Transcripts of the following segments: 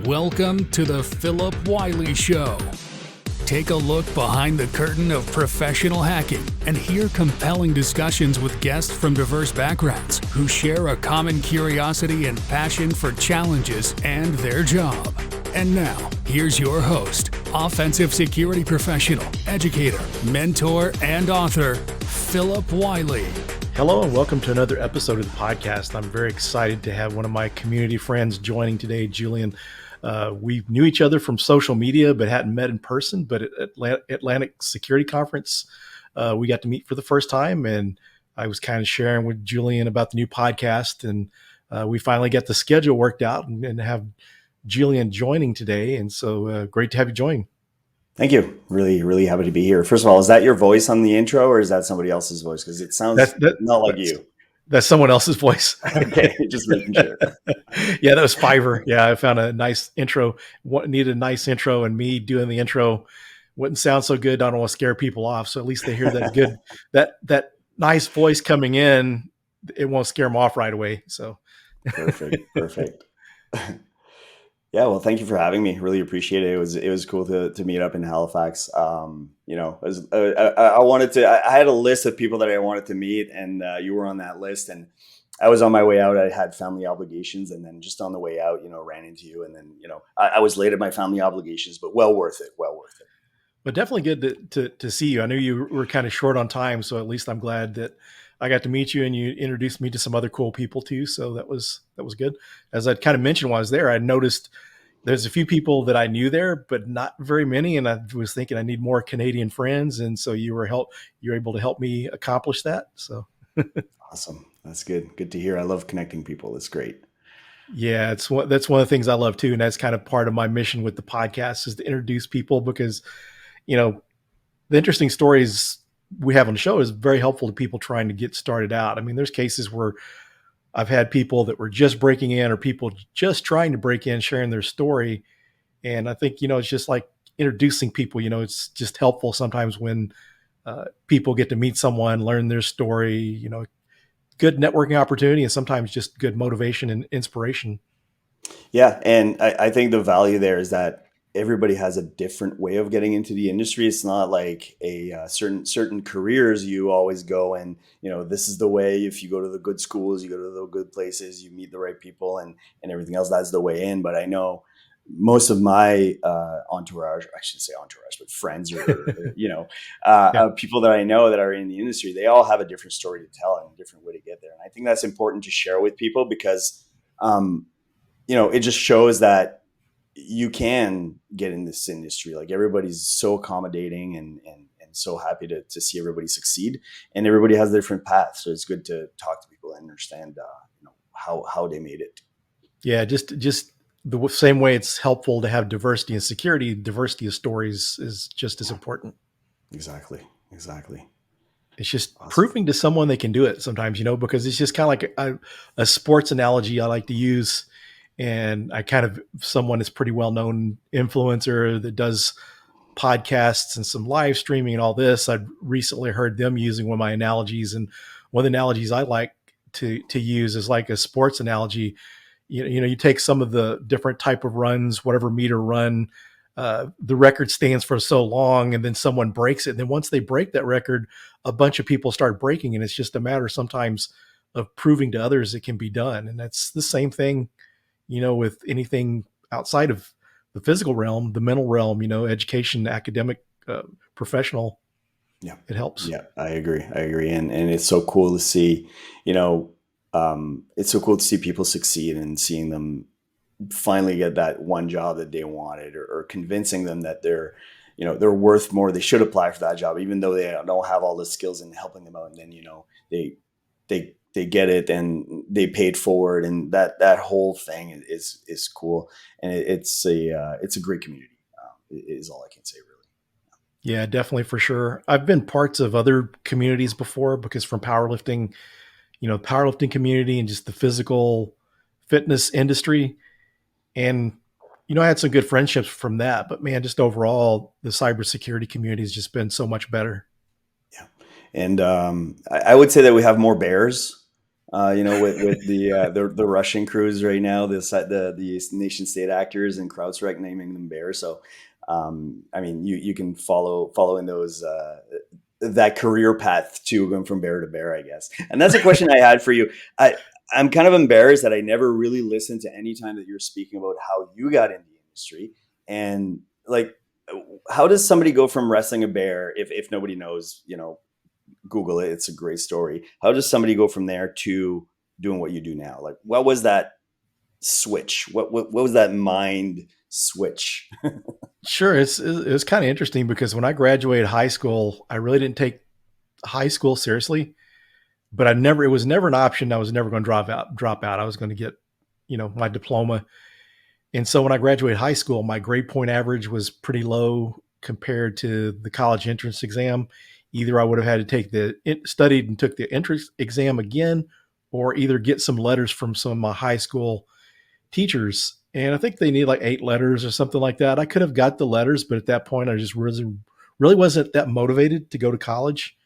Welcome to the Phillip Wylie Show. Take a look behind the curtain of professional hacking and hear compelling discussions with guests from diverse backgrounds who share a common curiosity and passion for challenges and their job. And now, here's your host, offensive security professional, educator, mentor, and author, Phillip Wylie. Hello and welcome to another episode of the podcast. I'm very excited to have one of my community friends joining today, Julien. We knew each other from social media, but hadn't met in person. But at Atlantic Security Conference, we got to meet for the first time, and I was kind of sharing with Julien about the new podcast, and we finally got the schedule worked out and have Julien joining today. And so great to have you join. Thank you. Really, really happy to be here. First of all, is that your voice on the intro or is that somebody else's voice? Because it sounds not like you. That's someone else's voice. Okay, just making sure. Yeah, that was Fiverr. Yeah, I found a nice intro. Needed a nice intro, and me doing the intro wouldn't sound so good. I don't want to scare people off, so at least they hear that good, that nice voice coming in. It won't scare them off right away. So perfect. Yeah, well, thank you for having me. Really appreciate it. It was cool to meet up in Halifax. I had a list of people that I wanted to meet, and you were on that list. And I was on my way out. I had family obligations, and then just on the way out, ran into you. And then, I was late at my family obligations, but well worth it. But definitely good to see you. I knew you were kind of short on time, so at least I'm glad that I got to meet you, and you introduced me to some other cool people too. So that was good. As I kind of mentioned while I was there, I noticed there's a few people that I knew there, but not very many. And I was thinking I need more Canadian friends. And so you were able to help me accomplish that. So awesome. That's good. Good to hear. I love connecting people. That's great. Yeah, that's one of the things I love too. And that's kind of part of my mission with the podcast is to introduce people because, the interesting stories we have on the show is very helpful to people trying to get started out. I mean, there's cases where I've had people that were just breaking in or people just trying to break in, sharing their story. And I think, it's just like introducing people, it's just helpful sometimes when people get to meet someone, learn their story, good networking opportunity, and sometimes just good motivation and inspiration. Yeah. And I think the value there is that everybody has a different way of getting into the industry. It's not like a certain careers you always go and, this is the way. If you go to the good schools, you go to the good places, you meet the right people and everything else, that's the way in. But I know most of my entourage, I shouldn't say entourage, but friends or people that I know that are in the industry, they all have a different story to tell and a different way to get there. And I think that's important to share with people because, it just shows that you can get in this industry. Like everybody's so accommodating and so happy to see everybody succeed, and everybody has a different path. So it's good to talk to people and understand, how they made it. Yeah. Just the same way it's helpful to have diversity in security, diversity of stories is just as important. Exactly. It's just awesome. Proving to someone they can do it sometimes, because it's just kind of like a sports analogy I like to use. And I kind of someone that's pretty well-known influencer that does podcasts and some live streaming and all this. I'd recently heard them using one of my analogies. And one of the analogies I like to use is like a sports analogy. You take some of the different type of runs, whatever meter run, the record stands for so long, and then someone breaks it. And then once they break that record, a bunch of people start breaking. And it's just a matter sometimes of proving to others it can be done. And that's the same thing, with anything outside of the physical realm, the mental realm, education, academic, professional. Yeah. It helps. Yeah, I agree. And it's so cool to see, it's so cool to see people succeed and seeing them finally get that one job that they wanted or convincing them that they're worth more. They should apply for that job, even though they don't have all the skills and helping them out. And then, they get it and they paid forward, and that whole thing is cool. And it's a great community. Is all I can say, really. Yeah, definitely, for sure. I've been parts of other communities before because from powerlifting, powerlifting community and just the physical fitness industry. And, I had some good friendships from that, but man, just overall, the cybersecurity community has just been so much better. Yeah. And I would say that we have more bears with the Russian crews right now, the nation state actors and CrowdStrike naming them bear. So, I mean, you can follow in those that career path too, going from bear to bear, I guess. And that's a question I had for you. I'm kind of embarrassed that I never really listened to any time that you're speaking about how you got in the industry, and like, how does somebody go from wrestling a bear, if nobody knows, Google it. It's a great story. How does somebody go from there to doing what you do now? Like, what was that switch? What was that mind switch? Sure. It's kind of interesting because when I graduated high school, I really didn't take high school seriously, but it was never an option. I was never going to drop out. I was going to get, my diploma. And so when I graduated high school, my grade point average was pretty low compared to the college entrance exam. Either I would have had to studied and took the entrance exam again, or either get some letters from some of my high school teachers. And I think they need like 8 letters or something like that. I could have got the letters, but at that point I just really wasn't that motivated to go to college.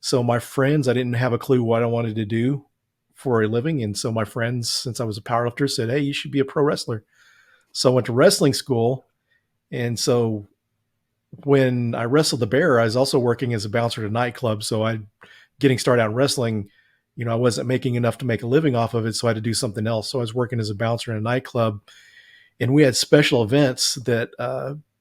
So my friends, I didn't have a clue what I wanted to do for a living. And so my friends, since I was a powerlifter, said, "Hey, you should be a pro wrestler." So I went to wrestling school. And so when I wrestled the bear, I was also working as a bouncer at a nightclub. So getting started out in wrestling, I wasn't making enough to make a living off of it. So I had to do something else. So I was working as a bouncer in a nightclub, and we had special events that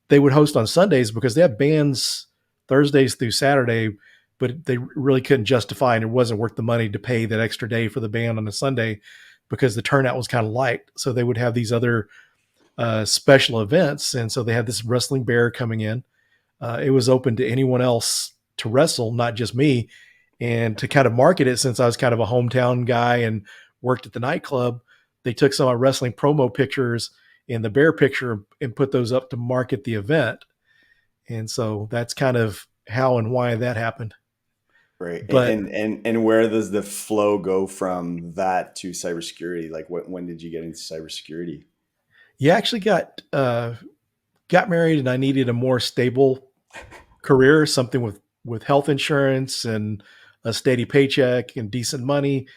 they would host on Sundays because they have bands Thursdays through Saturday, but they really couldn't justify, and it wasn't worth the money to pay that extra day for the band on a Sunday because the turnout was kind of light. So they would have these other special events. And so they had this wrestling bear coming in. It was open to anyone else to wrestle, not just me. And to kind of market it, since I was kind of a hometown guy and worked at the nightclub, they took some of my wrestling promo pictures and the bear picture and put those up to market the event. And so that's kind of how and why that happened. Right. But And where does the flow go from that to cybersecurity? Like, when did you get into cybersecurity? you actually got married, and I needed a more stable career, something with health insurance and a steady paycheck and decent money.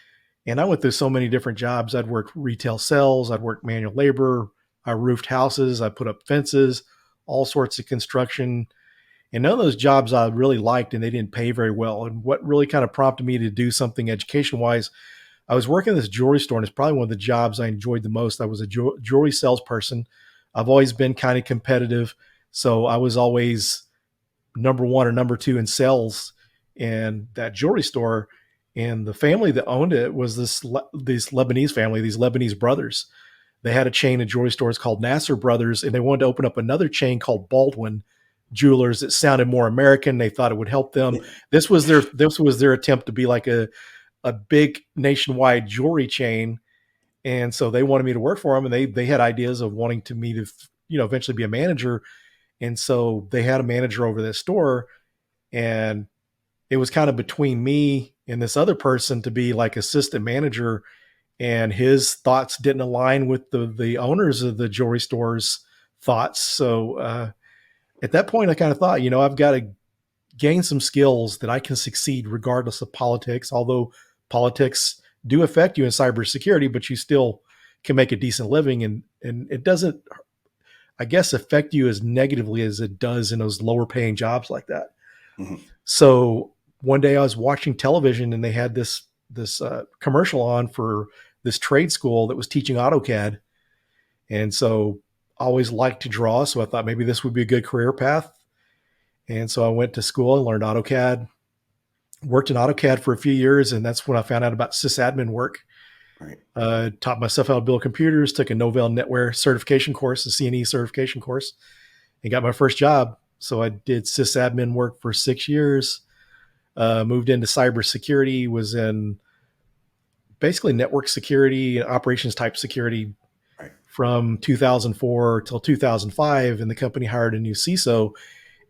And I went through so many different jobs. I'd worked retail sales, I'd worked manual labor, I roofed houses, I put up fences, all sorts of construction. And none of those jobs I really liked, and they didn't pay very well. And what really kind of prompted me to do something education wise, I was working at this jewelry store, and it's probably one of the jobs I enjoyed the most. I was a jewelry salesperson. I've always been kind of competitive. So I was always number 1 or number 2 in sales in that jewelry store. And the family that owned it was this Lebanese family, these Lebanese brothers. They had a chain of jewelry stores called Nasser Brothers, and they wanted to open up another chain called Baldwin Jewelers. It sounded more American. They thought it would help them. This was their attempt to be like a big nationwide jewelry chain. And so they wanted me to work for them, and they had ideas of wanting me to, eventually be a manager. And so they had a manager over this store, and it was kind of between me and this other person to be like assistant manager, and his thoughts didn't align with the owners of the jewelry store's thoughts. So at that point, I kind of thought, I've got to gain some skills that I can succeed regardless of politics, although politics do affect you in cybersecurity, but you still can make a decent living, and it doesn't, I guess, affect you as negatively as it does in those lower paying jobs like that. Mm-hmm. So one day I was watching television, and they had this commercial on for this trade school that was teaching AutoCAD. And so I always liked to draw. So I thought maybe this would be a good career path. And so I went to school and learned AutoCAD, worked in AutoCAD for a few years. And that's when I found out about sysadmin work. Right. Taught myself how to build computers, took a Novell NetWare certification course, a CNE certification course, and got my first job. So I did sysadmin work for 6 years, moved into cybersecurity, was in basically network security, operations type security, right, from 2004 till 2005. And the company hired a new CISO,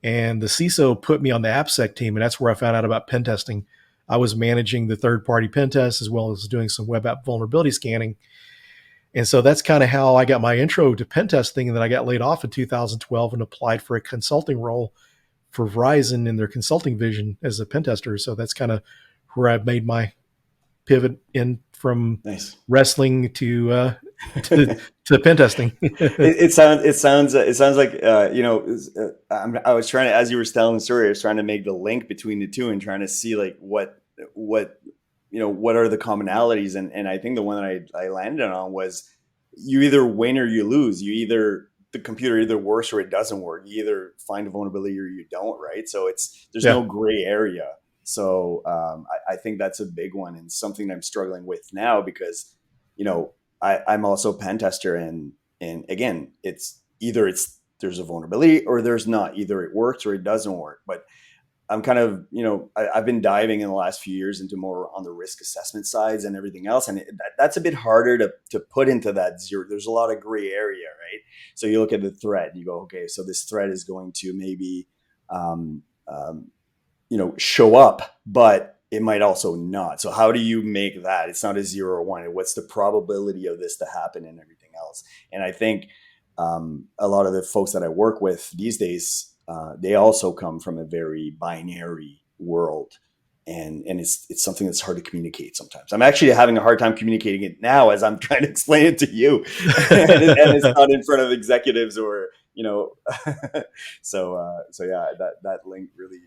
and the CISO put me on the AppSec team. And that's where I found out about pen testing. I was managing the third-party pen tests as well as doing some web app vulnerability scanning. And so that's kind of how I got my intro to pen testing. And then I got laid off in 2012 and applied for a consulting role for Verizon in their consulting vision as a pen tester. So that's kind of where I've made my pivot in from Nice. wrestling to pen testing. It sounds like I was trying to, as you were telling the story, I was trying to make the link between the two and trying to see like what what are the commonalities, and I think the one that I landed on was you either win or you lose. The computer either works or it doesn't work. You either find a vulnerability or you don't, right? So there's Yeah. no gray area. So I think that's a big one and something I'm struggling with now because, I'm also a pen tester and again, there's a vulnerability or there's not. Either it works or it doesn't work. But I'm kind of, I've been diving in the last few years into more on the risk assessment sides and everything else. And that's a bit harder to put into that zero. There's a lot of gray area, right? So you look at the threat, you go, okay, so this threat is going to maybe, show up, but it might also not. So how do you make that? It's not a 0 or 1. What's the probability of this to happen and everything else? And I think a lot of the folks that I work with these days, they also come from a very binary world. And it's something that's hard to communicate sometimes. I'm actually having a hard time communicating it now as I'm trying to explain it to you. and it's not in front of executives or, so yeah, that link really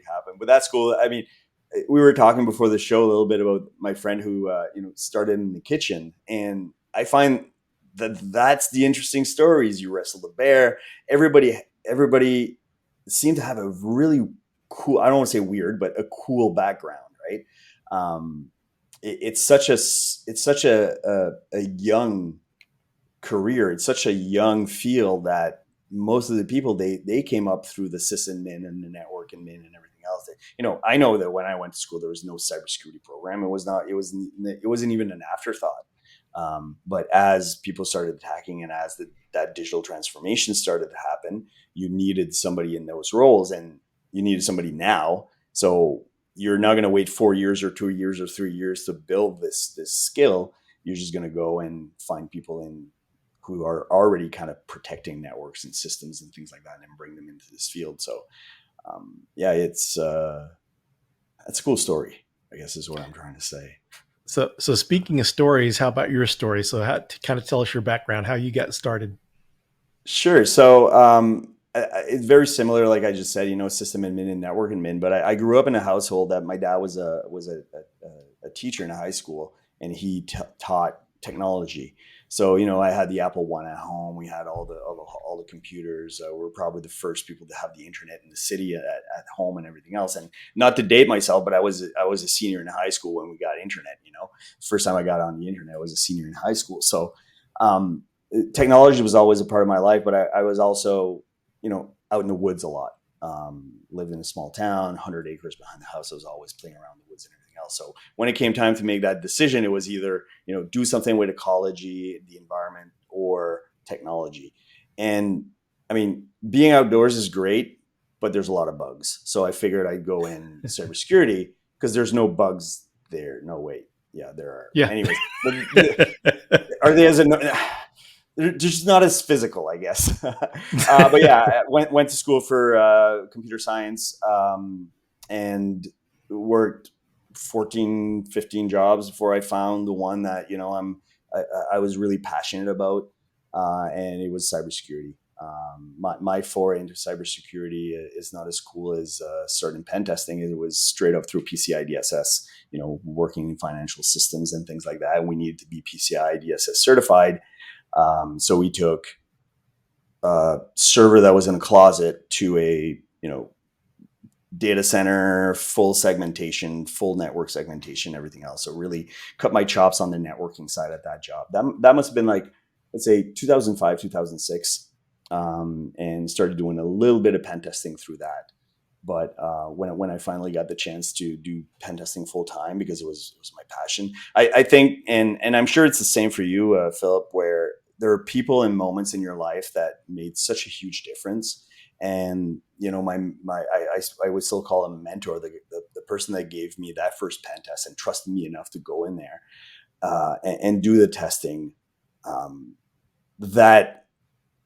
happened. But that's cool. I mean, we were talking before the show a little bit about my friend who, started in the kitchen. And I find that's the interesting stories. You wrestle the bear. Everybody seemed to have a really cool, I don't want to say weird, but a cool background, right? It's such a young career. It's such a young field that most of the people they came up through the sysadmin and the network admin and everything else. I know that when I went to school, there was no cybersecurity program. It wasn't even an afterthought. But as people started attacking and as that digital transformation started to happen, you needed somebody in those roles and you needed somebody now. So you're not going to wait 4 years or 2 years or 3 years to build this skill. You're just going to go and find people who are already kind of protecting networks and systems and things like that and bring them into this field. So it's a cool story, I guess is what I'm trying to say. So speaking of stories, how about your story? So kind of tell us your background, how you got started. Sure. So it's very similar, like I just said, system admin and network admin. But I grew up in a household that my dad was a teacher in a high school, and he taught technology. So I had the Apple I at home. We had all the computers. We're probably the first people to have the internet in the city at home and everything else. And not to date myself, but I was a senior in high school when we got internet. First time I got on the internet, I was a senior in high school. So technology was always a part of my life, but I was also out in the woods a lot. Lived in a small town, 100 acres behind the house. I was always playing around the woods and everything else. So when it came time to make that decision, it was either, do something with ecology, the environment, or technology. And I mean, being outdoors is great, but there's a lot of bugs. So I figured I'd go in cybersecurity because there's no bugs there. No, wait. Yeah, there are. Yeah. Anyways, are they they're just not as physical, I guess. But yeah, I went to school for computer science and worked 14, 15 jobs before I found the one that, I was really passionate about. And it was cybersecurity. My foray into cybersecurity is not as cool as starting pen testing. It was straight up through PCI DSS, working in financial systems and things like that. And we needed to be PCI DSS certified. So we took a server that was in a closet to a, data center, full segmentation, full network segmentation, everything else. So really cut my chops on the networking side at that job. That must have been like, let's say 2005, 2006, and started doing a little bit of pen testing through that. But when I finally got the chance to do pen testing full time, because it was my passion, I think, and I'm sure it's the same for you, Philip, where there are people and moments in your life that made such a huge difference. And I would still call him a mentor, the person that gave me that first pen test and trusted me enough to go in there and do the testing. That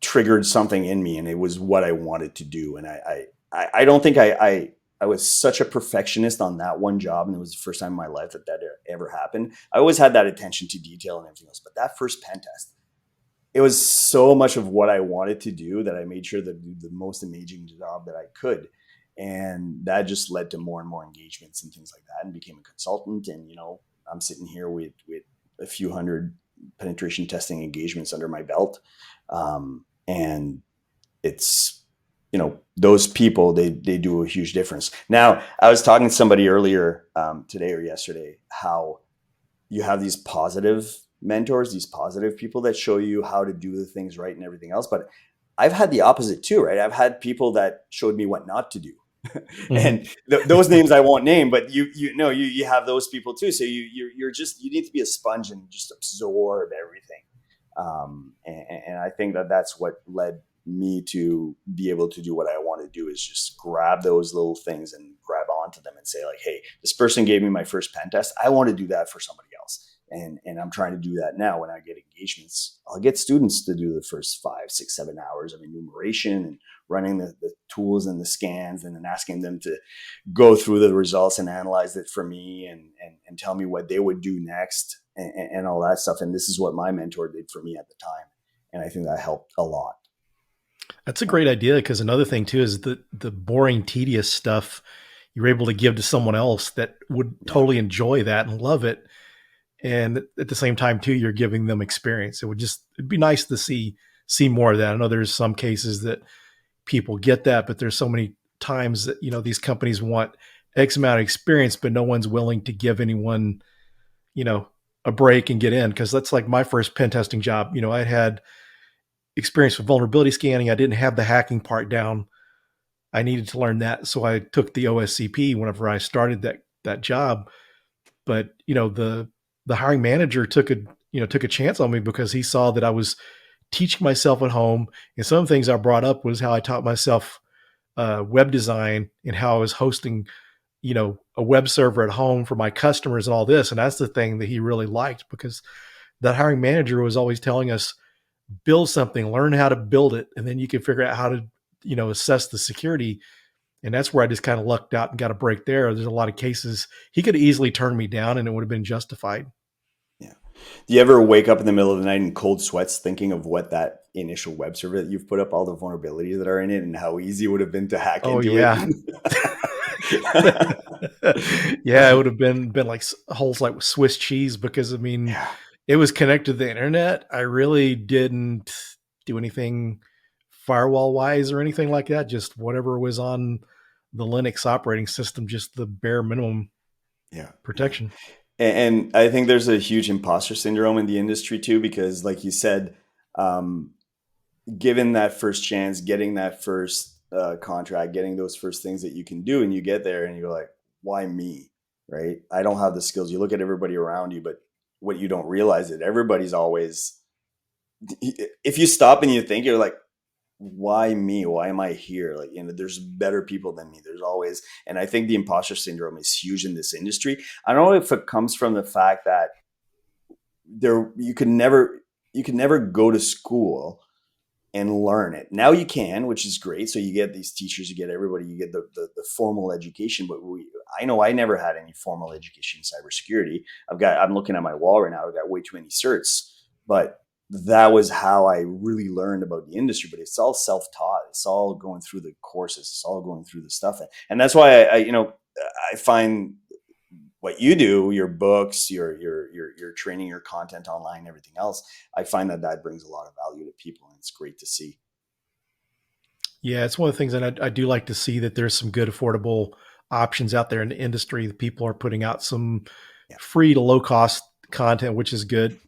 triggered something in me, and it was what I wanted to do. And I don't think I I was such a perfectionist on that one job, and it was the first time in my life that ever happened. I always had that attention to detail and everything else, but that first pen test, it was so much of what I wanted to do that I made sure to do the most amazing job that I could. And that just led to more and more engagements and things like that, and became a consultant. And, I'm sitting here with a few hundred penetration testing engagements under my belt. And it's, those people, they do a huge difference. Now, I was talking to somebody earlier today or yesterday, how you have these positive mentors, these positive people that show you how to do the things right and everything else. But I've had the opposite too, right? I've had people that showed me what not to do. And those names I won't name, but you have those people too. So you need to be a sponge and just absorb everything. And I think that's what led me to be able to do what I want to do, is just grab those little things and grab onto them and say like, hey, this person gave me my first pen test. I want to do that for somebody else. And I'm trying to do that now. When I get engagements, I'll get students to do the first 5, 6, 7 hours of enumeration and running the tools and the scans, and then asking them to go through the results and analyze it for me and tell me what they would do next and all that stuff. And this is what my mentor did for me at the time. And I think that helped a lot. That's a great idea, because another thing too is the boring, tedious stuff you're able to give to someone else that would totally enjoy that and love it. And at the same time too, you're giving them experience. It'd be nice to see more of that. I know there's some cases that people get that, but there's so many times that, these companies want X amount of experience, but no one's willing to give anyone, a break and get in. Cause that's like my first pen testing job. I had experience with vulnerability scanning. I didn't have the hacking part down. I needed to learn that. So I took the OSCP whenever I started that job. But, the hiring manager took a chance on me because he saw that I was teaching myself at home. And some of the things I brought up was how I taught myself web design and how I was hosting, a web server at home for my customers and all this. And that's the thing that he really liked, because that hiring manager was always telling us, build something, learn how to build it, and then you can figure out how to, assess the security. And that's where I just kind of lucked out and got a break there. There's a lot of cases he could easily turn me down and it would have been justified. Yeah. Do you ever wake up in the middle of the night in cold sweats thinking of what that initial web server that you've put up, all the vulnerabilities that are in it, and how easy it would have been to hack into it? Yeah, it would have been like holes like Swiss cheese, because it was connected to the internet. I really didn't do anything firewall wise or anything like that. Just whatever was on the Linux operating system, just the bare minimum protection. And I think there's a huge imposter syndrome in the industry too, because like you said, given that first chance, getting that first contract, getting those first things that you can do, and you get there and you're like, why me? Right? I don't have the skills. You look at everybody around you, but what you don't realize is everybody's always, if you stop and you think, you're like, why me? Why am I here? Like, there's better people than me. There's always, and I think the imposter syndrome is huge in this industry. I don't know if it comes from the fact that you could never go to school and learn it. Now you can, which is great. So you get these teachers, you get everybody, you get the formal education. But I know I never had any formal education in cybersecurity. I'm looking at my wall right now. I've got way too many certs, but that was how I really learned about the industry. But it's all self-taught. It's all going through the courses. It's all going through the stuff. And that's why I find what you do, your books, your training, your content online, everything else, I find that brings a lot of value to people, and it's great to see. Yeah, it's one of the things that I do like to see, that there's some good affordable options out there in the industry. The people are putting out some free to low cost content, which is good.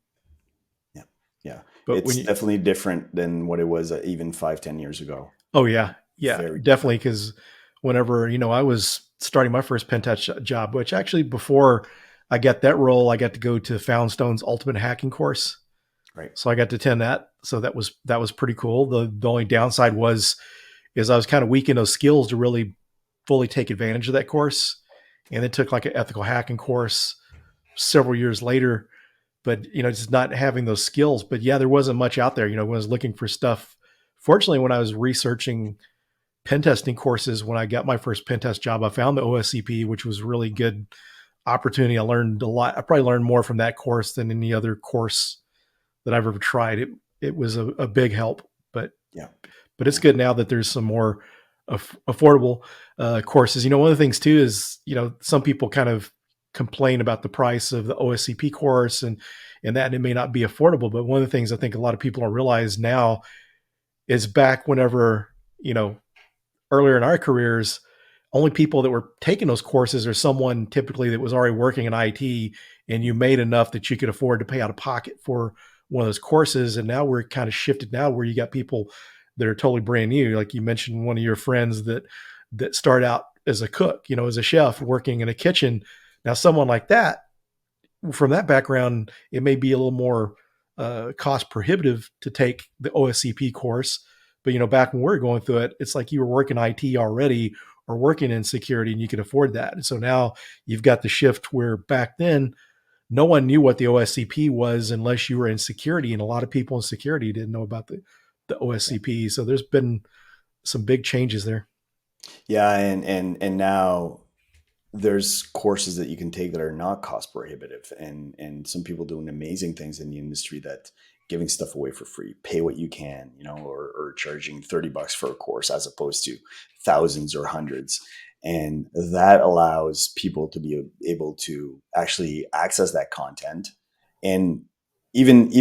Yeah. But it's definitely different than what it was even 5-10 years ago. Oh yeah. Yeah, Very definitely. Because whenever, I was starting my first pen test job, which actually before I got that role, I got to go to Foundstone's Ultimate Hacking course. Right. So I got to attend that. So that was pretty cool. The only downside is I was kind of weak in those skills to really fully take advantage of that course. And it took like an ethical hacking course several years later, but just not having those skills. But yeah, there wasn't much out there. When I was looking for stuff, fortunately, when I was researching pen testing courses when I got my first pen test job. I found the OSCP, which was a really good opportunity. I learned a lot. I probably learned more from that course than any other course that I've ever tried. It was a big help, but Yeah. it's good now that there's some more affordable courses. You know, one of the things too is, you know, some people kind of complain about the price of the OSCP course and that it may not be affordable. But one of the things I think a lot of people don't realize now is back whenever, you know, earlier in our careers, only people that were taking those courses are someone typically that was already working in IT and you made enough that you could afford to pay out of pocket for one of those courses. And now we're kind of shifted now where you got people that are totally brand new. Like you mentioned, one of your friends that start out as a cook, you know, as a chef working in a kitchen. Now, someone like that, from that background, it may be a little more cost prohibitive to take the OSCP course. But, you know, back when we were going through it, it's like you were working IT already or working in security and you could afford that. And so now you've got the shift where back then no one knew what the OSCP was unless you were in security. And a lot of people in security didn't know about the OSCP. So there's been some big changes there. Yeah. And now there's courses that you can take that are not cost prohibitive, and some people doing amazing things in the industry, that giving stuff away for free, pay what you can, you know, or charging $30 for a course as opposed to thousands or hundreds. And that allows people to be able to actually access that content. And even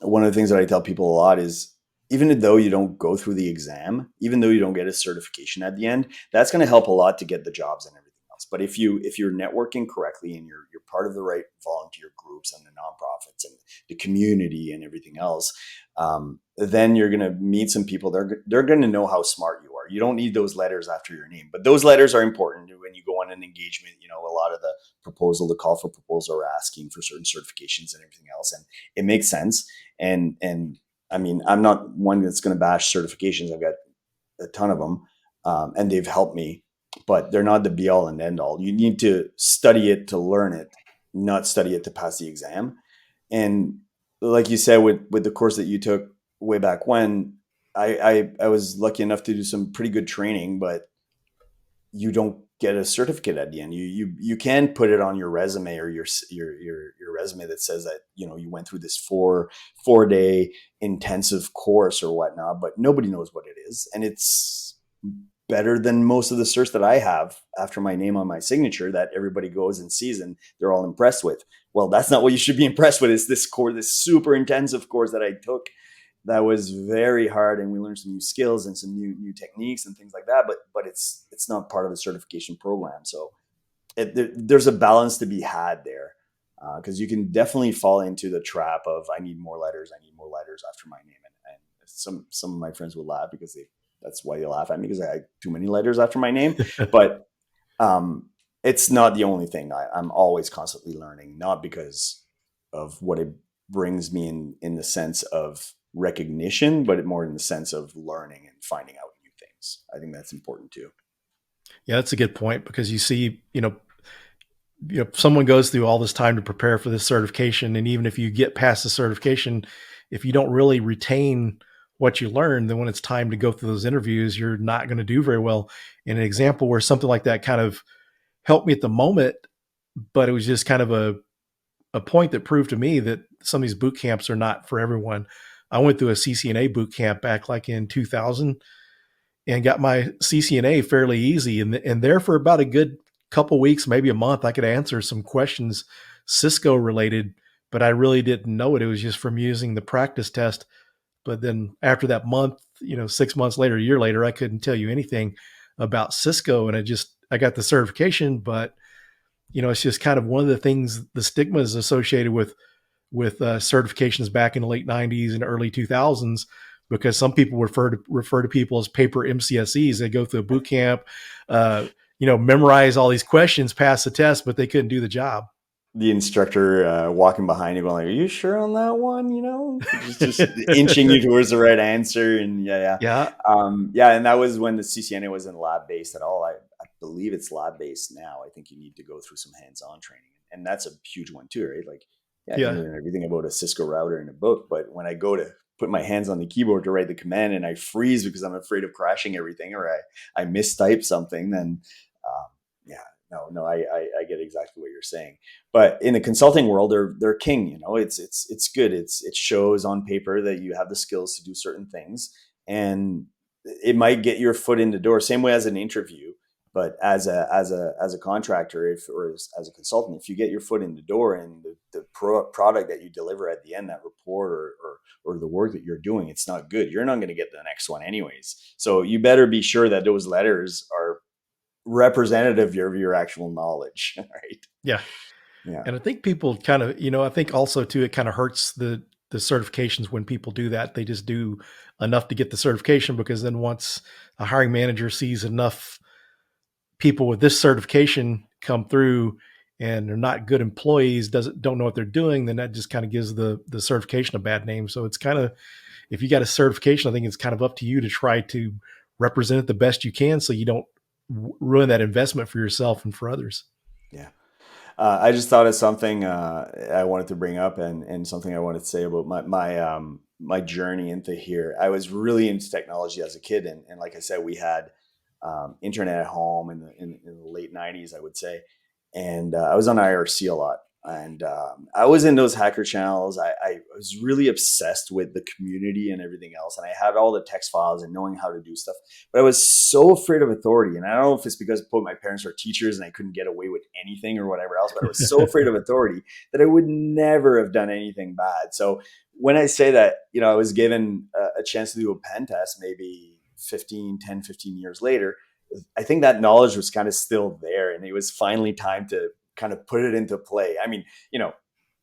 one of the things that I tell people a lot is, even though you don't go through the exam, even though you don't get a certification at the end, that's going to help a lot to get the jobs and everything else. But if you're networking correctly and you're part of the right volunteer groups and the nonprofits and the community and everything else, then you're going to meet some people. They're going to know how smart you are. You don't need those letters after your name, but those letters are important when you go on an engagement. You know, a lot of the call for proposal are asking for certain certifications and everything else, and it makes sense. And I mean, I'm not one that's going to bash certifications. I've got a ton of them, and they've helped me, but they're not the be all and end all. You need to study it to learn it, not study it to pass the exam. And like you said, with the course that you took way back when, I was lucky enough to do some pretty good training, but you don't get a certificate at the end. You can put it on your resume or your resume that says that, you know, you went through this four-day intensive course or whatnot, but nobody knows what it is. And it's better than most of the certs that I have after my name on my signature that everybody goes and sees and they're all impressed with. Well, that's not what you should be impressed with. It's this super intensive course that I took that was very hard, and we learned some new skills and some new techniques and things like that. But it's not part of the certification program. So there's a balance to be had there, because you can definitely fall into the trap of I need more letters after my name, and some of my friends will laugh because that's why they laugh at me, because I had too many letters after my name. But it's not the only thing. I'm always constantly learning, not because of what it brings me in the sense of recognition, but more in the sense of learning and finding out new things. I think that's important too. Yeah, that's a good point, because you see, you know, someone goes through all this time to prepare for this certification. And even if you get past the certification, if you don't really retain what you learned, then when it's time to go through those interviews, you're not going to do very well. And an example where something like that kind of helped me at the moment, but it was just kind of a point that proved to me that some of these boot camps are not for everyone. I went through a CCNA boot camp back like in 2000 and got my CCNA fairly easy. And there for about a good couple weeks, maybe a month, I could answer some questions Cisco related, but I really didn't know it. It was just from using the practice test. But then after that month, 6 months later, a year later, I couldn't tell you anything about Cisco. And I got the certification, but it's just kind of one of the things, the stigmas associated with certifications back in the late 90s and early 2000s, because some people refer to people as paper MCSEs. They go through a boot camp, memorize all these questions, pass the test, but they couldn't do the job. The instructor walking behind you going like, "Are you sure on that one?" Just inching you towards the right answer. And yeah. And that was when the CCNA wasn't lab based at all. I believe it's lab based now. I think you need to go through some hands-on training, and that's a huge one too, right? Like, you can learn everything about a Cisco router in a book, but when I go to put my hands on the keyboard to write the command and I freeze because I'm afraid of crashing everything, or I mistype something, then yeah, no, I get exactly what you're saying. But in the consulting world, they're king. It's good. It shows on paper that you have the skills to do certain things, and it might get your foot in the door. Same way as an interview, but as a contractor, or as a consultant, if you get your foot in the door and the product that you deliver at the end, that report or the work that you're doing, it's not good, you're not going to get the next one anyways. So you better be sure that those letters are representative of your actual knowledge, right? Yeah. Yeah. And I think people kind of, I think also too, it kind of hurts the certifications when people do that. They just do enough to get the certification, because then once a hiring manager sees enough people with this certification come through and they're not good employees, don't know what they're doing, then that just kind of gives the certification a bad name. So it's kind of, if you got a certification, I think it's kind of up to you to try to represent it the best you can, so you don't ruin that investment for yourself and for others. Yeah. I just thought of something I wanted to bring up, and something I wanted to say about my journey into here. I was really into technology as a kid, and like I said, we had internet at home in the late '90s, I would say, and I was on IRC a lot, and I was in those hacker channels. I was really obsessed with the community and everything else, and I had all the text files and knowing how to do stuff. But I was so afraid of authority, and I don't know if it's because both my parents are teachers and I couldn't get away with anything or whatever else, but I was so afraid of authority that I would never have done anything bad. So when I say that, I was given a chance to do a pen test maybe 15 years later, I think that knowledge was kind of still there, and it was finally time to kind of put it into play. I mean,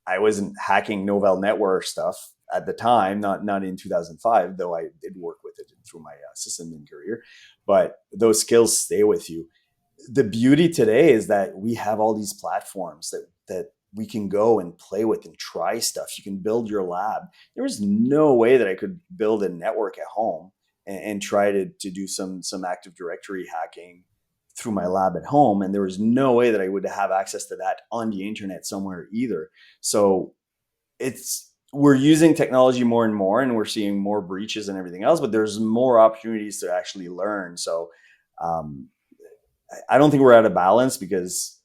I wasn't hacking Novell network stuff at the time, not in 2005, though I did work with it through my system admin career, but those skills stay with you. The beauty today is that we have all these platforms that we can go and play with and try stuff. You can build your lab. There was no way that I could build a network at home and try to do some Active Directory hacking through my lab at home. And there was no way that I would have access to that on the internet somewhere either. So we're using technology more and more, and we're seeing more breaches and everything else, but there's more opportunities to actually learn. So I don't think we're out of balance, because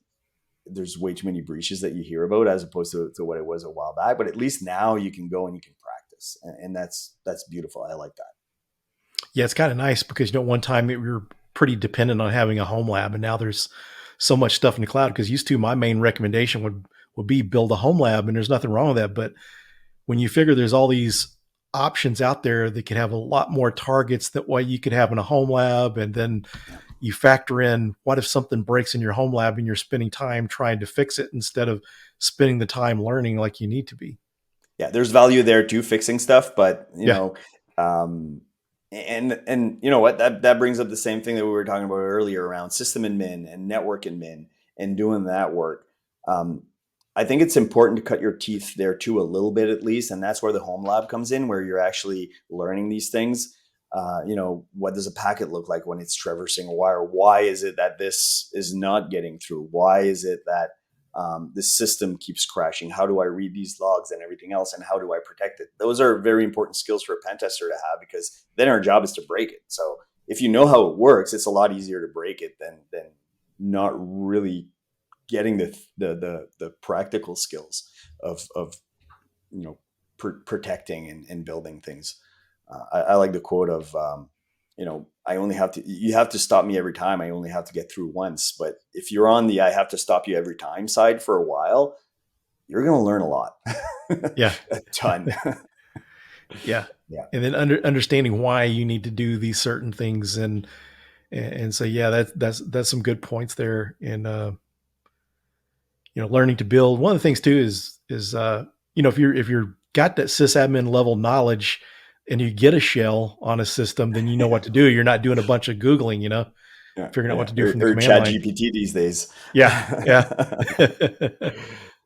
there's way too many breaches that you hear about as opposed to what it was a while back. But at least now you can go and you can practice. And that's beautiful. I like that. Yeah, it's kind of nice, because one time we were pretty dependent on having a home lab, and now there's so much stuff in the cloud. Because used to, my main recommendation would be build a home lab, and there's nothing wrong with that. But when you figure there's all these options out there that could have a lot more targets that what you could have in a home lab, and then you factor in, what if something breaks in your home lab and you're spending time trying to fix it instead of spending the time learning like you need to be? Yeah, there's value there too, fixing stuff, but and you know what, that brings up the same thing that we were talking about earlier around system admin and network admin and doing that work. I think it's important to cut your teeth there too, a little bit at least, and that's where the home lab comes in, where you're actually learning these things. What does a packet look like when it's traversing a wire? Why is it that this is not getting through? Why is it that the system keeps crashing? How do I read these logs and everything else? And how do I protect it? Those are very important skills for a pen tester to have, because then our job is to break it. So if you know how it works, it's a lot easier to break it than not really getting the practical skills of protecting and building things. I like the quote of, you have to stop me every time. I only have to get through once. But if you're on the I have to stop you every time side for a while, you're going to learn a lot. Yeah. A ton. Yeah. And then understanding why you need to do these certain things. And so, yeah, that's some good points there. And, learning to build. One of the things too is if you're got that sysadmin level knowledge and you get a shell on a system, then you know what to do. You're not doing a bunch of Googling, figuring out what to do from the command line. ChatGPT these days. Yeah.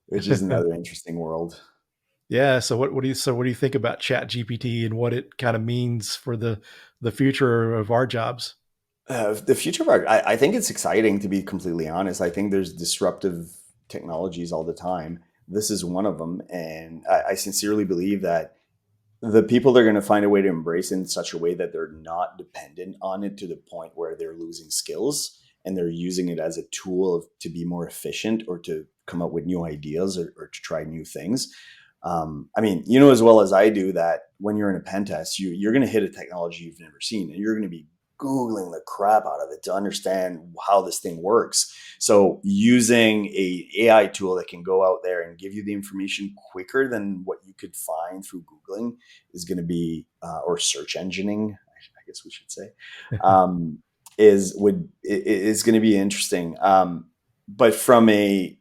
Which is another interesting world. Yeah. So what do you think about ChatGPT and what it kind of means for the future of our jobs? The future of I think it's exciting, to be completely honest. I think there's disruptive technologies all the time. This is one of them. And I sincerely believe that the people that are going to find a way to embrace it in such a way that they're not dependent on it to the point where they're losing skills, and they're using it as a tool to be more efficient or to come up with new ideas or to try new things. I mean, you know as well as I do that when you're in a pen test, you're going to hit a technology you've never seen, and you're going to be Googling the crap out of it to understand how this thing works. So using a AI tool that can go out there and give you the information quicker than what you could find through Googling is going to be, or search engineering, I guess we should say, is going to be interesting. But from a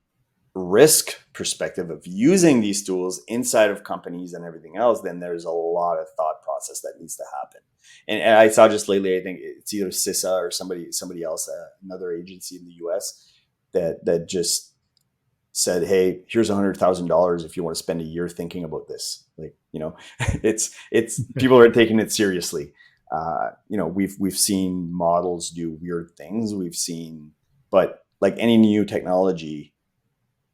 risk perspective of using these tools inside of companies and everything else, then there's a lot of thought process that needs to happen. And I saw just lately, I think it's either CISA or somebody else, another agency in the US that just said, hey, here's $100,000 if you want to spend a year thinking about this. Like, you know, it's people are taking it seriously. You know, we've seen models do weird things. But like any new technology,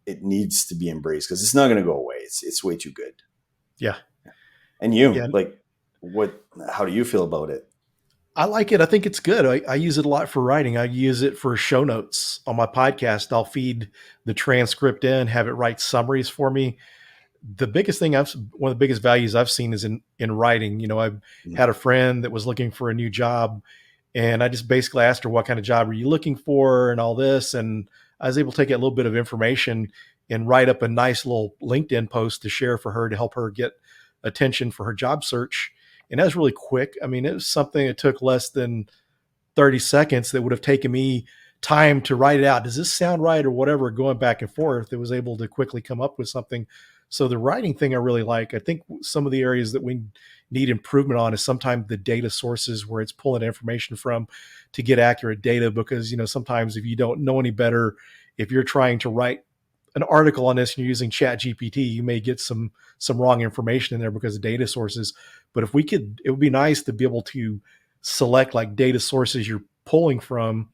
it needs to be embraced because it's not going to go away. It's way too good. Yeah. And you, Yeah. like, how do you feel about it? I like it. I think it's good. I use it a lot for writing. I use it for show notes on my podcast. I'll feed the transcript in, have it write summaries for me. The biggest thing one of the biggest values I've seen is in writing. You know, I've had a friend that was looking for a new job, and I just basically asked her, what kind of job are you looking for and all this. And I was able to take a little bit of information and write up a nice little LinkedIn post to share for her to help her get attention for her job search. And that was really quick. I mean, it was something that took less than 30 seconds that would have taken me time to write it out. Does this sound right or whatever, going back and forth? It was able to quickly come up with something. So the writing thing I really like. I think some of the areas that we need improvement on is sometimes the data sources where it's pulling information from to get accurate data, because, you know, sometimes if you don't know any better, if you're trying to write an article on this and you're using ChatGPT, you may get some wrong information in there because of data sources. But if we could, it would be nice to be able to select like data sources you're pulling from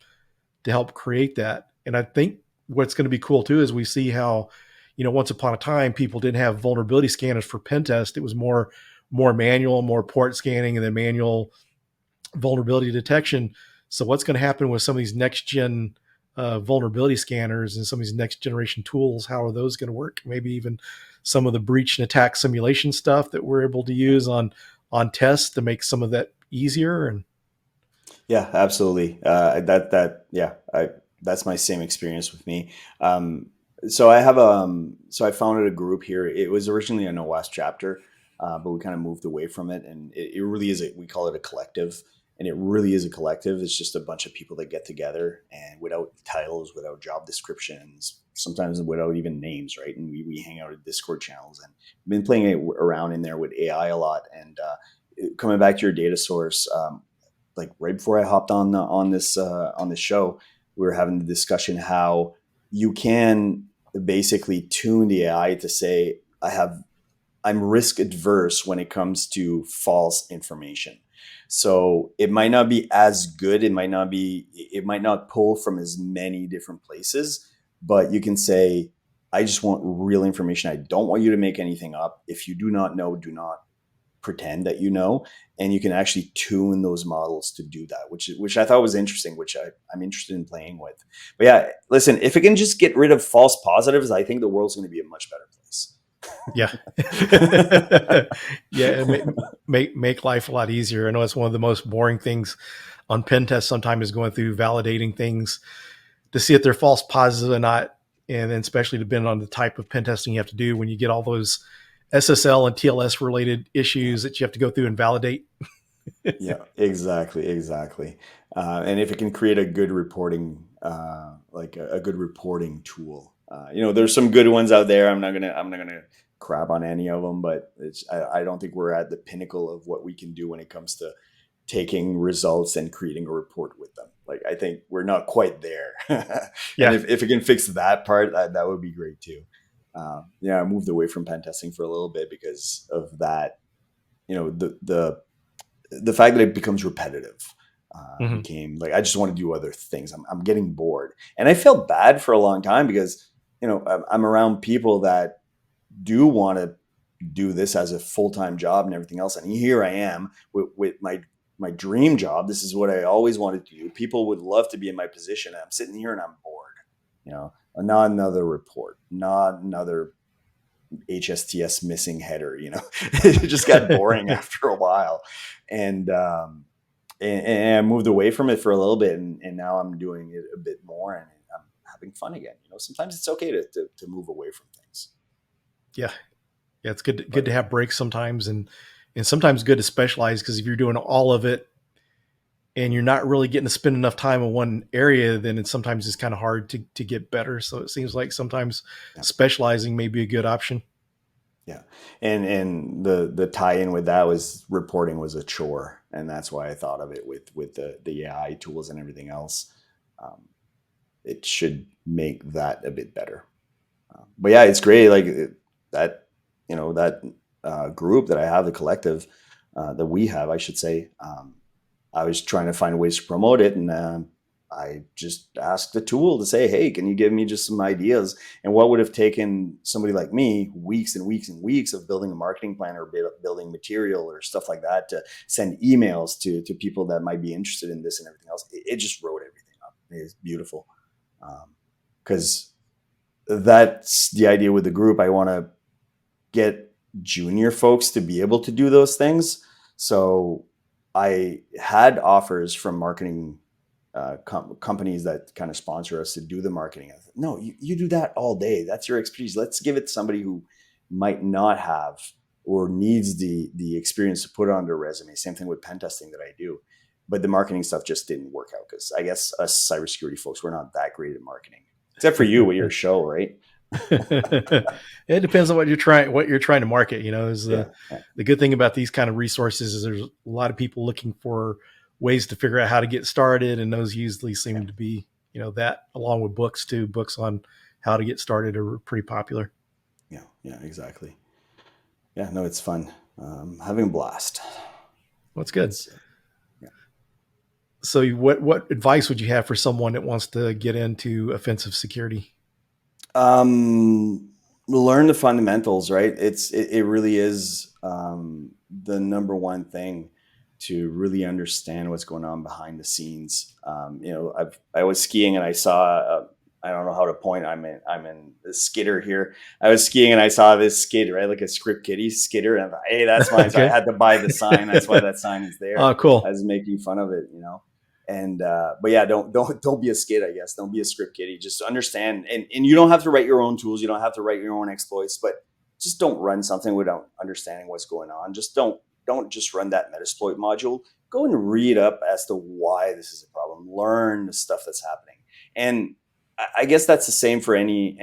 to help create that. And I think what's going to be cool too is we see how, you know, once upon a time, people didn't have vulnerability scanners for pen test. It was more manual, more port scanning, and then manual vulnerability detection. So what's going to happen with some of these next gen vulnerability scanners and some of these next generation tools? How are those going to work? Maybe even some of the breach and attack simulation stuff that we're able to use on tests to make some of that easier. And yeah, absolutely. That's my same experience with me. So I founded a group here. It was originally an OWASP chapter, but we kind of moved away from it. And it really is we call it a collective. And it really is a collective. It's just a bunch of people that get together and without titles, without job descriptions, sometimes without even names, right? And we hang out at Discord channels and been playing around in there with AI a lot. And coming back to your data source, like right before I hopped on this show, we were having the discussion how you can basically tune the AI to say, I'm risk adverse when it comes to false information. So it might not be as good. It might not pull from as many different places, but you can say, I just want real information. I don't want you to make anything up. If you do not know, do not pretend that you know. And you can actually tune those models to do that, which I thought was interesting, which I'm interested in playing with. But yeah, listen, if it can just get rid of false positives, I think the world's going to be a much better place. Yeah. Yeah. Make life a lot easier. I know it's one of the most boring things on pen tests sometimes is going through validating things to see if they're false positives or not. And then especially depending on the type of pen testing you have to do when you get all those SSL and TLS related issues that you have to go through and validate. Yeah, exactly. And if it can create a good reporting, like a good reporting tool, there's some good ones out there. I'm not gonna crap on any of them, but I don't think we're at the pinnacle of what we can do when it comes to taking results and creating a report with them. Like, I think we're not quite there. Yeah. And if it can fix that part, that would be great too. I moved away from pen testing for a little bit because of that. The fact that it becomes repetitive became like, I just want to do other things. I'm getting bored, and I felt bad for a long time because I'm around people that do want to do this as a full-time job and everything else. And here I am with my dream job. This is what I always wanted to do. People would love to be in my position. I'm sitting here and I'm bored, not another report, not another HSTS missing header, it just got boring after a while. And I moved away from it for a little bit, and now I'm doing it a bit more, and I'm having fun again. Sometimes it's okay to move away from things. Yeah. It's good to have breaks sometimes, and sometimes good to specialize, because if you're doing all of it and you're not really getting to spend enough time in one area, then it's sometimes kind of hard to get better. So it seems like sometimes specializing may be a good option. Yeah. And the tie-in with that was reporting was a chore. And that's why I thought of it with the AI tools and everything else. It should make that a bit better. But yeah, it's great. Like that, that group that I have, the collective that we have, I should say, I was trying to find ways to promote it. And I just asked the tool to say, hey, can you give me just some ideas? And what would have taken somebody like me weeks and weeks and weeks of building a marketing plan or building material or stuff like that to send emails to people that might be interested in this and everything else. It just wrote everything up. It's beautiful. Because that's the idea with the group. I want to get junior folks to be able to do those things. So I had offers from marketing companies that kind of sponsor us to do the marketing. I thought, no, you do that all day. That's your expertise. Let's give it to somebody who might not have or needs the experience to put on their resume. Same thing with pen testing that I do. But the marketing stuff just didn't work out because I guess us cybersecurity folks, we're not that great at marketing. Except for you with your show, right? It depends on what you're trying to market. The good thing about these kind of resources is there's a lot of people looking for ways to figure out how to get started, and those usually seem to be that, along with books too. Books on how to get started are pretty popular. Yeah, exactly. Yeah, no, it's fun. Having a blast. Well, that's good. So what advice would you have for someone that wants to get into offensive security? Learn the fundamentals, right? It really is the number one thing to really understand what's going on behind the scenes. I was skiing and I saw I don't know how to point. I'm in the skidder here. I was skiing and I saw this skid, right? Like a script kiddie skidder. And I thought, hey, that's mine. So I had to buy the sign. That's why that sign is there. Oh, cool. I was making fun of it, And but yeah, don't be a skid, I guess. Don't be a script kiddie. Just understand, and you don't have to write your own tools. You don't have to write your own exploits, but just don't run something without understanding what's going on. Just don't just run that Metasploit module. Go and read up as to why this is a problem. Learn the stuff that's happening, and I guess that's the same for any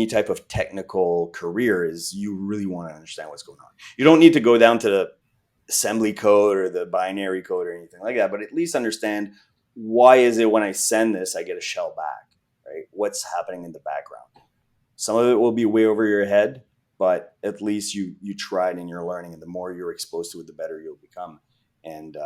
type of technical career. Is you really want to understand what's going on. You don't need to go down to the assembly code or the binary code or anything like that, but at least understand why is it when I send this, I get a shell back, right? What's happening in the background? Some of it will be way over your head, but at least you tried and you're learning, and the more you're exposed to it, the better you'll become. And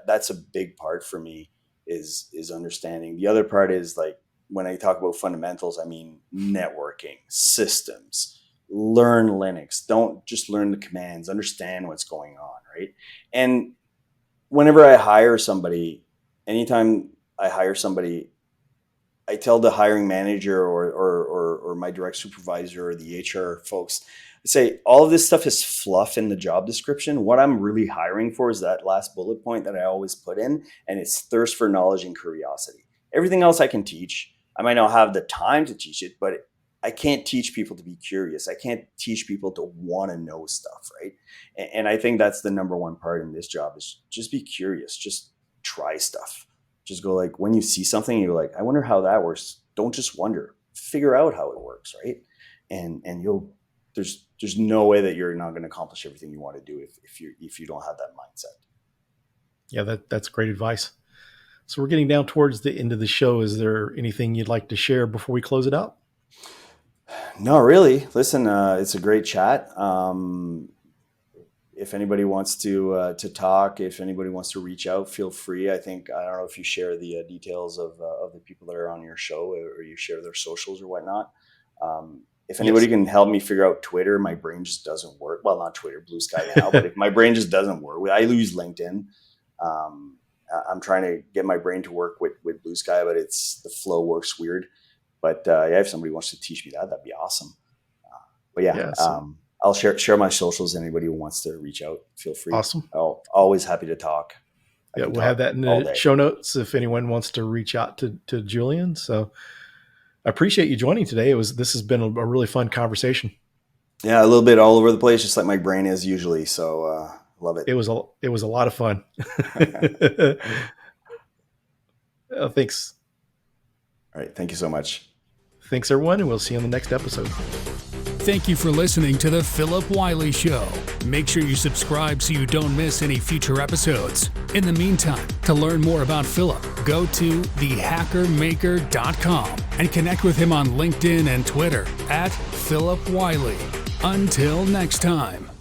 that's a big part for me is understanding. The other part is, like, when I talk about fundamentals, I mean networking, systems. Learn Linux. Don't just learn the commands. Understand what's going on, right? And whenever I hire somebody, anytime I hire somebody, I tell the hiring manager or my direct supervisor or the HR folks, I say, all of this stuff is fluff in the job description. What I'm really hiring for is that last bullet point that I always put in, and it's thirst for knowledge and curiosity. Everything else I can teach. I might not have the time to teach it, but I can't teach people to be curious. I can't teach people to want to know stuff, right? And I think that's the number one part in this job is just be curious. Just try stuff. Just go, like, when you see something, you're like, I wonder how that works. Don't just wonder. Figure out how it works, right? And there's no way that you're not going to accomplish everything you want to do if you don't have that mindset. Yeah, that's great advice. So we're getting down towards the end of the show. Is there anything you'd like to share before we close it out? No, really. Listen, it's a great chat. If anybody wants to talk, if anybody wants to reach out, feel free. I don't know if you share the details of the people that are on your show, or you share their socials or whatnot. if anybody can help me figure out Twitter, my brain just doesn't work. Well, not Twitter, Blue Sky now, but if my brain just doesn't work, I use LinkedIn. I'm trying to get my brain to work with Blue Sky, but the flow works weird. But if somebody wants to teach me that'd be awesome. I'll share my socials. Anybody who wants to reach out, feel free. Awesome. Always happy to talk. We'll have that in the show notes if anyone wants to reach out to Julian. So I appreciate you joining today. This has been a really fun conversation. Yeah, a little bit all over the place, just like my brain is usually. So love it. It was a lot of fun. Thanks. All right. Thank you so much. Thanks, everyone, and we'll see you on the next episode. Thank you for listening to The Phillip Wylie Show. Make sure you subscribe so you don't miss any future episodes. In the meantime, to learn more about Phillip, go to thehackermaker.com and connect with him on LinkedIn and Twitter @Phillip Wylie. Until next time.